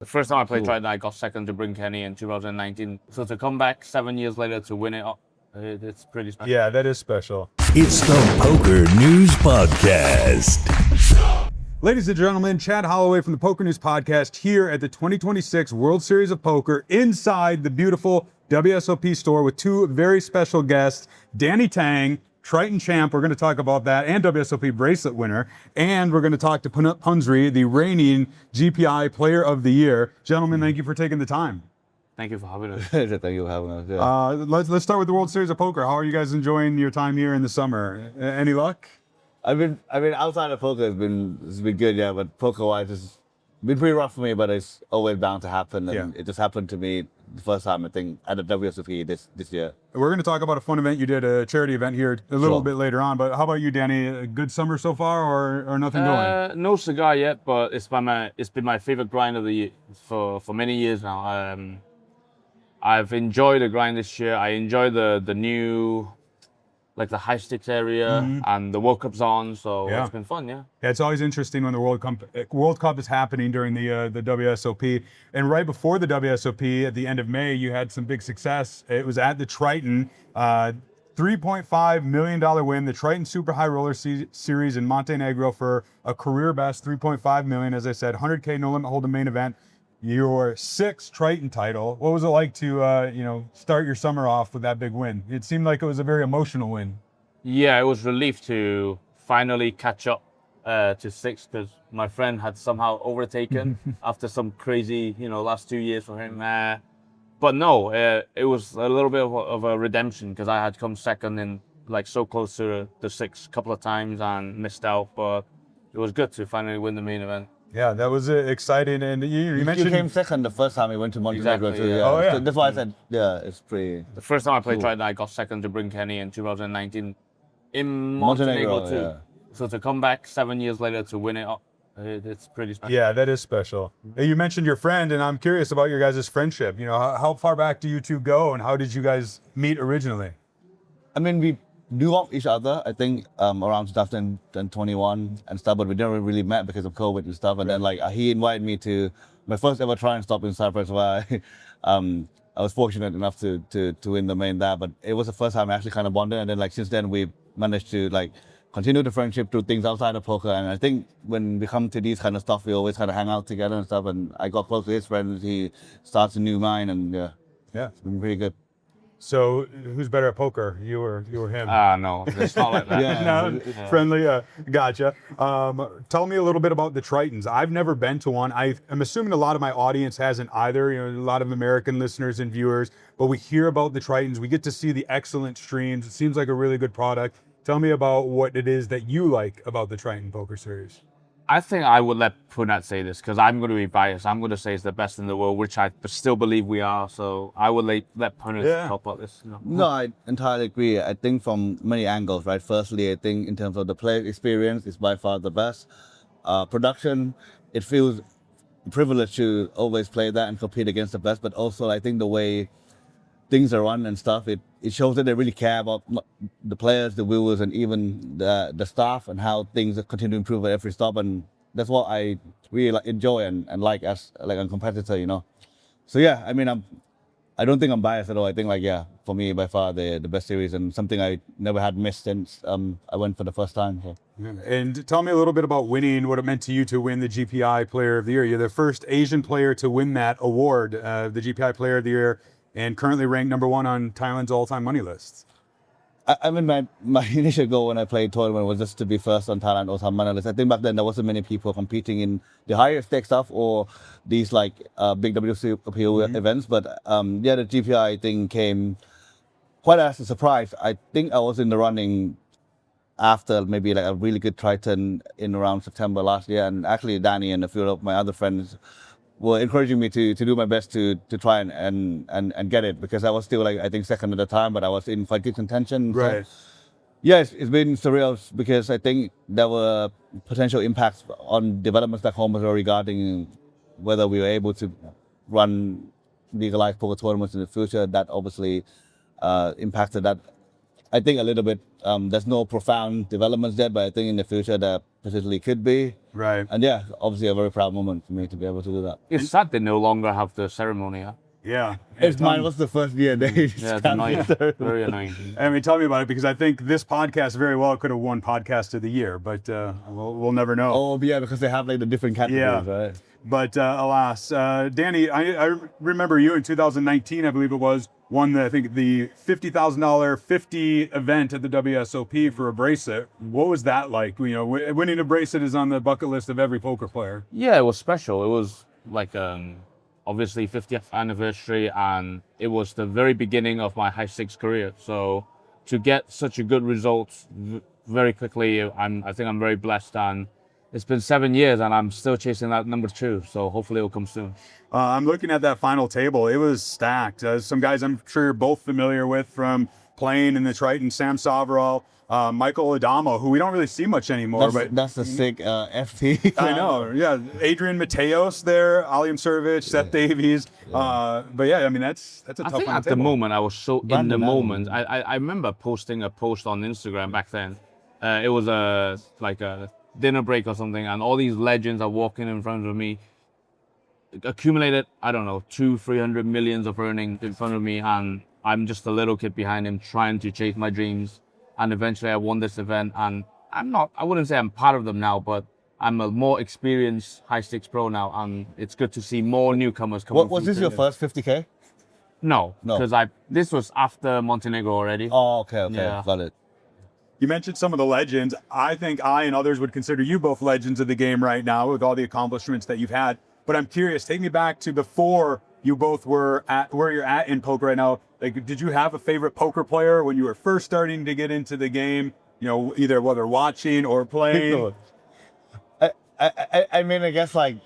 The first time I played Triton, I got second to Bryn Kenny in 2019. So to come back 7 years later to win it, it's pretty special. Yeah, that is special. It's the Poker News Podcast. Ladies and gentlemen, Chad Holloway from the Poker News Podcast here at the 2026 World Series of Poker inside the beautiful WSOP Store with two very special guests, Danny Tang, Triton champ, we're going to talk about that, and WSOP bracelet winner. And we're going to talk to Punsri, the reigning GPI Player of the Year. Gentlemen, thank you for taking the time. Thank you for having us. Thank you for having us. Yeah. Let's start with the World Series of Poker. How are you guys enjoying your time here in the summer? Any luck? I mean, outside of poker, it's been good, yeah. But poker-wise, it's been pretty rough for me. But it's always bound to happen, and It just happened to me the first time, I think, at the WSOP this year. We're going to talk about a fun event you did, a charity event here, a little bit later on. But how about you, Danny? A good summer so far, or nothing going? No cigar yet, but it's been my favorite grind of the year for many years now. I've enjoyed the grind this year. I enjoy the new, like the high stakes area, and the World Cup's on, so it's been fun, yeah. Yeah, it's always interesting when the World Cup is happening during the WSOP. And right before the WSOP, at the end of May, you had some big success. It was at the Triton, $3.5 million win, the Triton Super High Roller Series in Montenegro for a career best $3.5 million. As I said, 100K no limit hold'em main event. Your sixth Triton title. What was it like to start your summer off with that big win? It seemed like it was a very emotional win. Yeah, it was relief to finally catch up to six, because my friend had somehow overtaken after some crazy, last 2 years for him. But no, it was a little bit of a redemption, because I had come second and like so close to the six a couple of times and missed out. But it was good to finally win the main event. Yeah, that was exciting. And you mentioned... You came second the first time we went to Montenegro. Exactly, too. yeah. Oh, yeah. So that's why I said, it's pretty... The first time I played Triton, I got second to Bryn Kenny in 2019 in Montenegro too. Yeah. So to come back 7 years later to win it, it's pretty special. Yeah, that is special. You mentioned your friend, and I'm curious about your guys' friendship. How far back do you two go, and how did you guys meet originally? I mean, we knew of each other, I think, around 2021 and stuff, but we never really met because of COVID and stuff. And then, he invited me to my first ever try and stop in Cyprus, where I was fortunate enough to win the main there. But it was the first time I actually kind of bonded. And then, since then, we managed to, continue the friendship through things outside of poker. And I think when we come to these kind of stuff, we always kind of hang out together and stuff. And I got close to his friends. He starts a new mine, and it's been pretty good. So, who's better at poker, you or him? No, it's not like that. Friendly. Gotcha. Tell me a little bit about the Tritons. I've never been to one. I'm assuming a lot of my audience hasn't either. A lot of American listeners and viewers. But we hear about the Tritons. We get to see the excellent streams. It seems like a really good product. Tell me about what it is that you like about the Triton Poker Series. I think I would let Punnat say this, because I'm going to be biased. I'm going to say it's the best in the world, which I still believe we are. So I would let Punnat talk about this. No, I entirely agree. I think from many angles, right? Firstly, I think in terms of the player experience, it's by far the best. Production, it feels privileged to always play that and compete against the best. But also, I think the way things are run and stuff, it shows that they really care about the players, the viewers, and even the staff, and how things continue to improve at every stop. And that's what I really enjoy and like as a competitor, So yeah, I mean, I don't think I'm biased at all. I think for me, by far the best series, and something I never had missed since I went for the first time. So. And tell me a little bit about winning, what it meant to you to win the GPI Player of the Year. You're the first Asian player to win that award, the GPI Player of the Year, and currently ranked #1 on Thailand's all-time money list. I mean, my initial goal when I played tournament was just to be first on Thailand all-time money list. I think back then there wasn't many people competing in the higher stake stuff or these big WSOP events. But the GPI thing came quite as a surprise. I think I was in the running after maybe a really good Triton in around September last year, and actually Danny and a few of my other friends were encouraging me to do my best to try and get it, because I was still I think second at the time, but I was in quite good contention. Right. So, yes, it's been surreal, because I think there were potential impacts on developments back home as well regarding whether we were able to run legalized poker tournaments in the future. That obviously impacted that I think a little bit. There's no profound developments yet, but I think in the future there potentially could be. Right. And yeah, obviously a very proud moment for me to be able to do that. It's sad they no longer have the ceremony. Huh? Yeah. If mine was the first year, they Yeah, it's annoying. Very annoying. I mean, tell me about it, because I think this podcast very well could have won Podcast of the Year, but we'll never know. Oh yeah, because they have like the different categories, right? But alas, Danny, I remember you in 2019, I believe it was, won I think the $50,000 50 event at the WSOP for a bracelet. What was that like? You know, winning a bracelet is on the bucket list of every poker player. Yeah, it was special. It was like obviously 50th anniversary, and it was the very beginning of my high stakes career. So to get such a good result very quickly, I think I'm very blessed, and it's been 7 years and I'm still chasing that number 2. So hopefully it'll come soon. I'm looking at that final table. It was stacked. Some guys I'm sure you're both familiar with from playing in the Triton, Sam Soverall, Michael Adamo, who we don't really see much anymore. That's a sick FT. I know, yeah. Adrian Mateos there, Aliam Servic, Seth Davies. But yeah, I mean, that's a tough I think one at the moment, I was so in the moment. I remember posting a post on Instagram back then. It was like a dinner break or something, and all these legends are walking in front of me, accumulated, I don't know, 200-300 millions of earnings in front of me, and I'm just a little kid behind him trying to chase my dreams. And eventually I won this event, and I wouldn't say I'm part of them now, but I'm a more experienced high stakes pro now, and it's good to see more newcomers coming. Was this your first 50K? No, because this was after Montenegro already. Oh, okay, Yeah. Got it. You mentioned some of the legends. I think I and others would consider you both legends of the game right now with all the accomplishments that you've had. But I'm curious, take me back to before you both were at where you're at in poker right now. Like, did you have a favorite poker player when you were first starting to get into the game? You know, either whether watching or playing. I mean, I guess like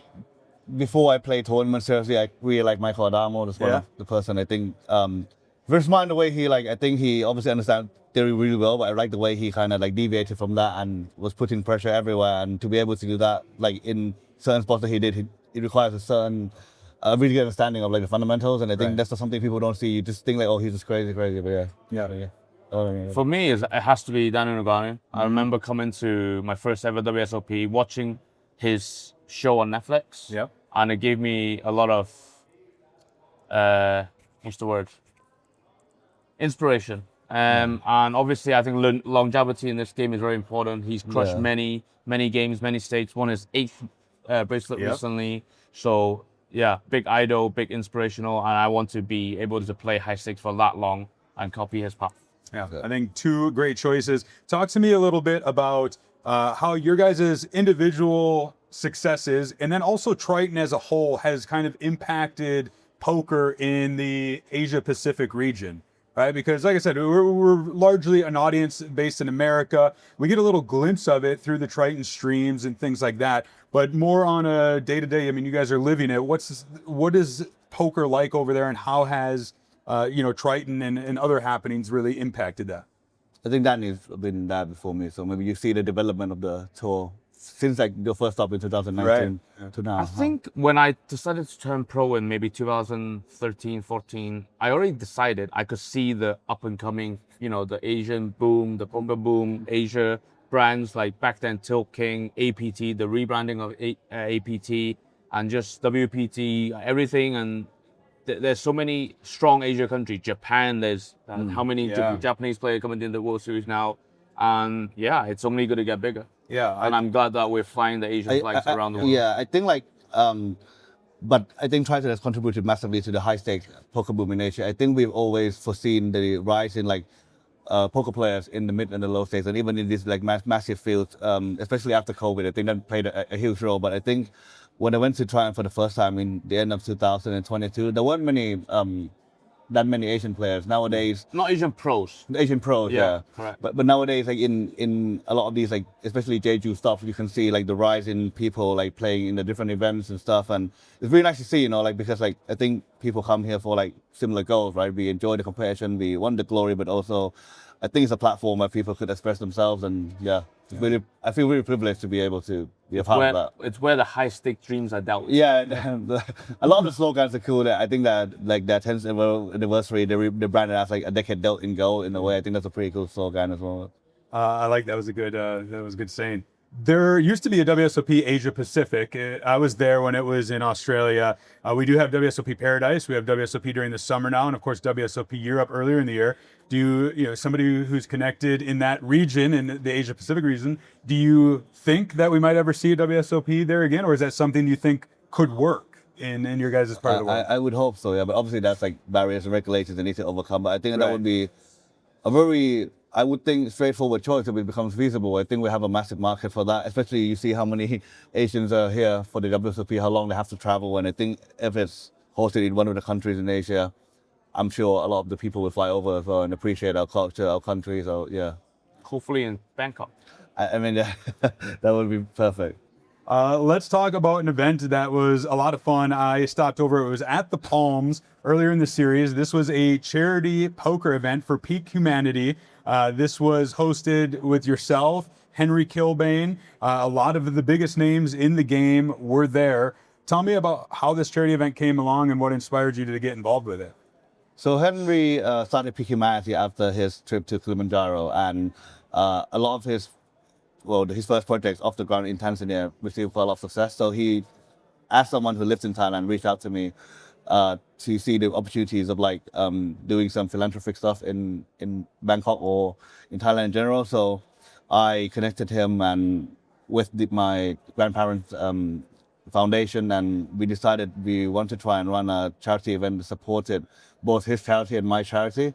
before I played tournaments, seriously, I really like Michael Adamo. That's one of the person I think. Very smart in the way he I think he obviously understands theory really well, but I like the way he kind of like deviated from that and was putting pressure everywhere. And to be able to do that, like in certain spots that he did, it requires a certain really good understanding of like the fundamentals. And I think that's something people don't see. You just think like, oh, he's just crazy, but yeah. For me, it has to be Daniel Negreanu. I remember coming to my first ever WSOP, watching his show on Netflix. Yeah. And it gave me a lot of, what's the word? Inspiration. And obviously, I think longevity in this game is very important. He's crushed many games, many stakes. Won his 8th bracelet recently. So yeah, big idol, big inspirational, and I want to be able to play high stakes for that long and copy his path. Yeah, I think 2 great choices. Talk to me a little bit about how your guys' individual successes and then also Triton as a whole has kind of impacted poker in the Asia Pacific region. Right, because like I said, we're largely an audience based in America. We get a little glimpse of it through the Triton streams and things like that, but more on a day-to-day. I mean, you guys are living it. What is poker like over there, and how has Triton and other happenings really impacted that? I think Danny's been there before me, so maybe you see the development of the tour since like your first stop in 2019 to now. I think when I decided to turn pro in maybe 2013, 14, I already decided I could see the up and coming, the Asian boom, the poker boom, Asia brands like back then Tilt King, APT, the rebranding of APT, and just WPT, everything. And there's so many strong Asia countries. Japan, there's how many Japanese players coming in the World Series now. And yeah, it's only going to get bigger. Yeah, and I'm glad that we're flying the Asian flags around the world. Yeah, I think but I think Triton has contributed massively to the high stakes poker boom in Asia. I think we've always foreseen the rise in poker players in the mid and the low stakes, and even in these massive fields, especially after COVID. I think that played a huge role. But I think when I went to Triton for the first time in the end of 2022, there weren't that many Asian players nowadays. Not Asian pros. Asian pros, yeah. Correct. But nowadays, like in a lot of these, like especially Jeju stuff, you can see like the rise in people like playing in the different events and stuff, and it's really nice to see, because like I think people come here for like similar goals, right? We enjoy the competition, we want the glory, but also I think it's a platform where people could express themselves, and I feel really privileged to be able to be a part of that. It's where the high stake dreams are dealt with. Yeah, a lot of the slogans are cool. I think that like their 10th anniversary, they branded as like a decade dealt in gold in a way. I think that's a pretty cool slogan as well. I like that was a good saying. There used to be a WSOP Asia Pacific. I was there when it was in Australia. We do have WSOP Paradise. We have WSOP during the summer now, and of course WSOP Europe earlier in the year. Do you somebody who's connected in that region, in the Asia Pacific region, do you think that we might ever see a WSOP there again, or is that something you think could work in your guys' part of the world? I would hope so, yeah. But obviously that's like barriers and regulations they need to overcome. But I think that would be a very, I would think, straightforward choice if it becomes feasible. I think we have a massive market for that, especially you see how many Asians are here for the WSOP, how long they have to travel. And I think if it's hosted in one of the countries in Asia, I'm sure a lot of the people will fly over as well and appreciate our culture, our country. So, yeah. Hopefully in Bangkok. I mean, that would be perfect. Let's talk about an event that was a lot of fun. I stopped over. It was at the Palms earlier in the series. This was a charity poker event for Peak Humanity. This was hosted with yourself, Henry Kilbane. A lot of the biggest names in the game were there. Tell me about how this charity event came along and what inspired you to get involved with it. So Henry started Peak Humanity after his trip to Kilimanjaro, and a lot of his first projects off the ground in Tanzania received a lot of success. So he asked someone who lives in Thailand, reached out to me to see the opportunities of like doing some philanthropic stuff in Bangkok or in Thailand in general. So I connected him and with my grandparents' foundation, and we decided we want to try and run a charity event that supported both his charity and my charity.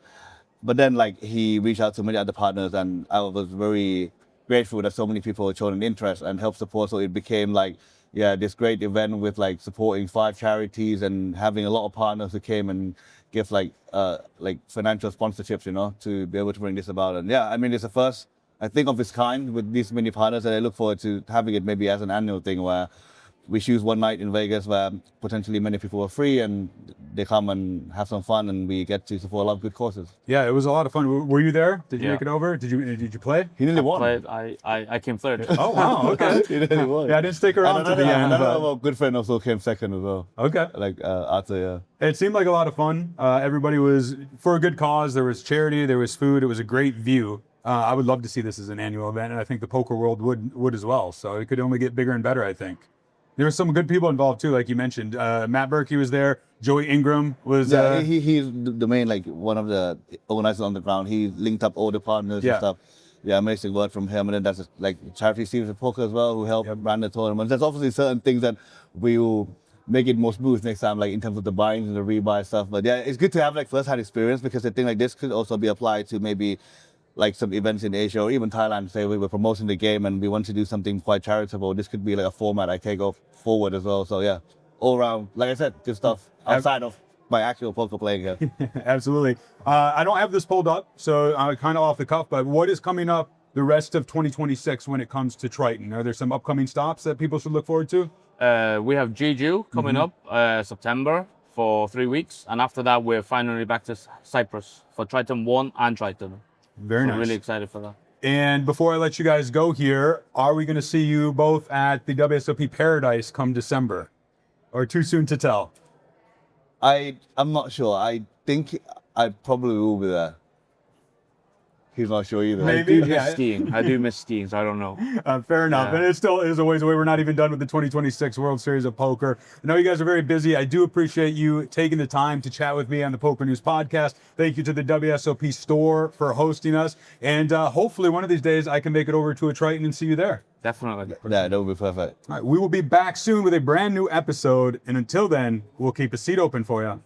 But then like he reached out to many other partners, and I was very grateful that so many people had shown an interest and helped support. So it became like, this great event with like supporting 5 charities and having a lot of partners who came and give like financial sponsorships, to be able to bring this about. And I mean, it's the first, I think, of its kind with these many partners, and I look forward to having it maybe as an annual thing where we choose one night in Vegas where potentially many people are free and they come and have some fun, and we get to support a lot of good causes. Yeah, it was a lot of fun. Were you there? Did you make it over? Did you play? He nearly won. I came third. Oh wow, okay. He nearly won. Yeah, I didn't stick around to the end. Another good friend also came second as well. Okay. Like Arthur, It seemed like a lot of fun. Everybody was for a good cause. There was charity. There was food. It was a great view. I would love to see this as an annual event, and I think the poker world would as well. So it could only get bigger and better, I think. There were some good people involved too, like you mentioned. Matt Berkey was there. Joey Ingram was. He's the main, like one of the organizers on the ground. He linked up all the partners and stuff. Yeah, amazing work from him. And then that's like charity Stevens Poker as well, who helped run the tournament. There's obviously certain things that we will make it more smooth next time, like in terms of the buying and the rebuy stuff. But it's good to have like first-hand experience, because I think like this could also be applied to maybe like some events in Asia or even Thailand. Say we were promoting the game and we want to do something quite charitable. This could be like a format I can go forward as well. So all around, like I said, good stuff outside of my actual poker playing here. Absolutely. I don't have this pulled up, so I'm kind of off the cuff, but what is coming up the rest of 2026 when it comes to Triton? Are there some upcoming stops that people should look forward to? We have Jeju coming up September for 3 weeks. And after that, we're finally back to Cyprus for Triton 1 and Triton. Very nice. I'm really excited for that. And before I let you guys go here, are we going to see you both at the WSOP Paradise come December? Or too soon to tell? I'm not sure. I think I probably will be there. He's not sure either. Maybe. I do miss skiing, so I don't know. Fair enough. And it still is a ways away. We're not even done with the 2026 World Series of Poker. I know you guys are very busy. I do appreciate you taking the time to chat with me on the Poker News Podcast. Thank you to the WSOP Store for hosting us. And hopefully one of these days I can make it over to a Triton and see you there. Definitely. Yeah, that would be perfect. All right, we will be back soon with a brand new episode. And until then, we'll keep a seat open for you.